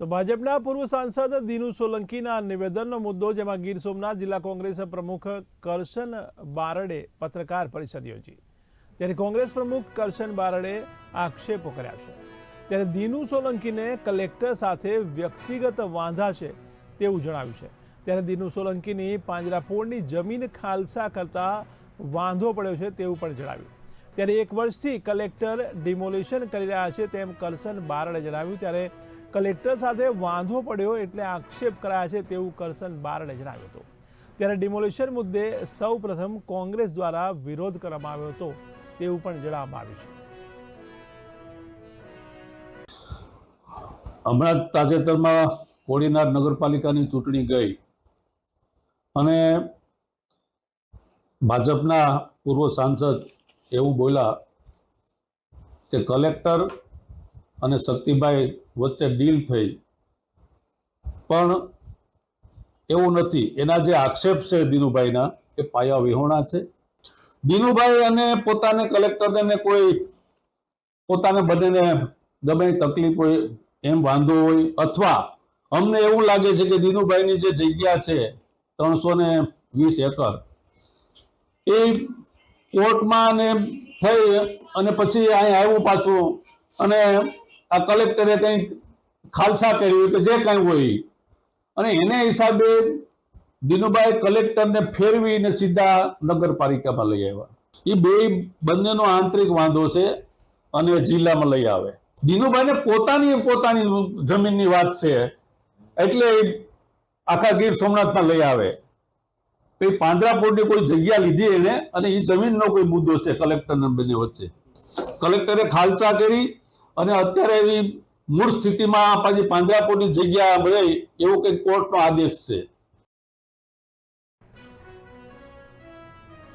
તો ભાજપના પૂર્વ સાંસદ દિનુ સોલંકીના નિવેદનનો મુદ્દો, જેમાં ગીર સોમનાથ જિલ્લા કોંગ્રેસ પ્રમુખ કરશન બારડે પત્રકાર પરિષદ યોજી, ત્યારે કોંગ્રેસ પ્રમુખ કરશન બારડે આક્ષેપો કર્યા છે। ત્યારે દિનુ સોલંકીને કલેક્ટર સાથે વ્યક્તિગત વાંધા છે તેવું જણાવ્યું છે। ત્યારે દિનુ સોલંકીની પાંજરાપોળની જમીન ખાલસા કરતા વાંધો પડ્યો છે તેવું પણ જણાવ્યું। ત્યારે 1 વર્ષથી કલેક્ટર ડિમોલિશન કરી રહ્યા છે તેમ કરશન બારડે જણાવ્યું। ત્યારે કલેક્ટર સાથે વાંધો પડ્યો એટલે આક્ષેપ કરાયા છે તેવું કરશન બારડે જણાવ્યું હતું। ત્યારે ડિમોલિશન મુદ્દે સૌ પ્રથમ કોંગ્રેસ દ્વારા વિરોધ કરવામાં આવ્યો હતો તેવું પણ જણાવવામાં આવ્યું છે। હમણાં તાજેતરમાં કોડીનાર નગરપાલિકાની ચૂંટણી ગઈ અને ભાજપના પૂર્વ સાંસદ એવું બોલ્યા કે કલેક્ટર અને શક્તિભાઈ વચ્ચે ડીલ થઈ, પણ એવું નથી। એના જે આક્ષેપ છે દિનુભાઈના એ પાયા વિહોણા છે। દિનુભાઈ અને પોતાને કલેક્ટરને કોઈ પોતાને બંનેને ગમે તકલીફ હોય, એમ વાંધો હોય, અથવા અમને એવું લાગે છે કે દિનુભાઈની જે જગ્યા છે 320 એકર એ કોર્ટમાં ને થઈ અને પછી અહીં આવ્યું પાછું અને આ કલેક્ટરે કંઈક ખાલસા કર્યું કે જે કંઈ હોય, અને એને હિસાબે દિનુભાઈ કલેક્ટરને ફેરવીને સીધા નગરપાલિકામાં લઈ આવ્યા। એ બંનેનો આંતરિક વાંધો છે અને જિલ્લામાં લઈ આવે। દિનુભાઈને પોતાની જમીનની વાત છે એટલે આખા ગીર સોમનાથમાં લઈ આવે। એ પાંજરાપોળની કોઈ જગ્યા લીધી એને, અને એ જમીનનો કોઈ મુદ્દો છે કલેક્ટરના બંને વચ્ચે। કલેક્ટરે ખાલસા કરી અને અત્યારે એવી મૂળ સ્થિતિમાં પાછી પાંજરાપોળની જગ્યા મળે એવો કંઈક કોર્ટનો આદેશ છે।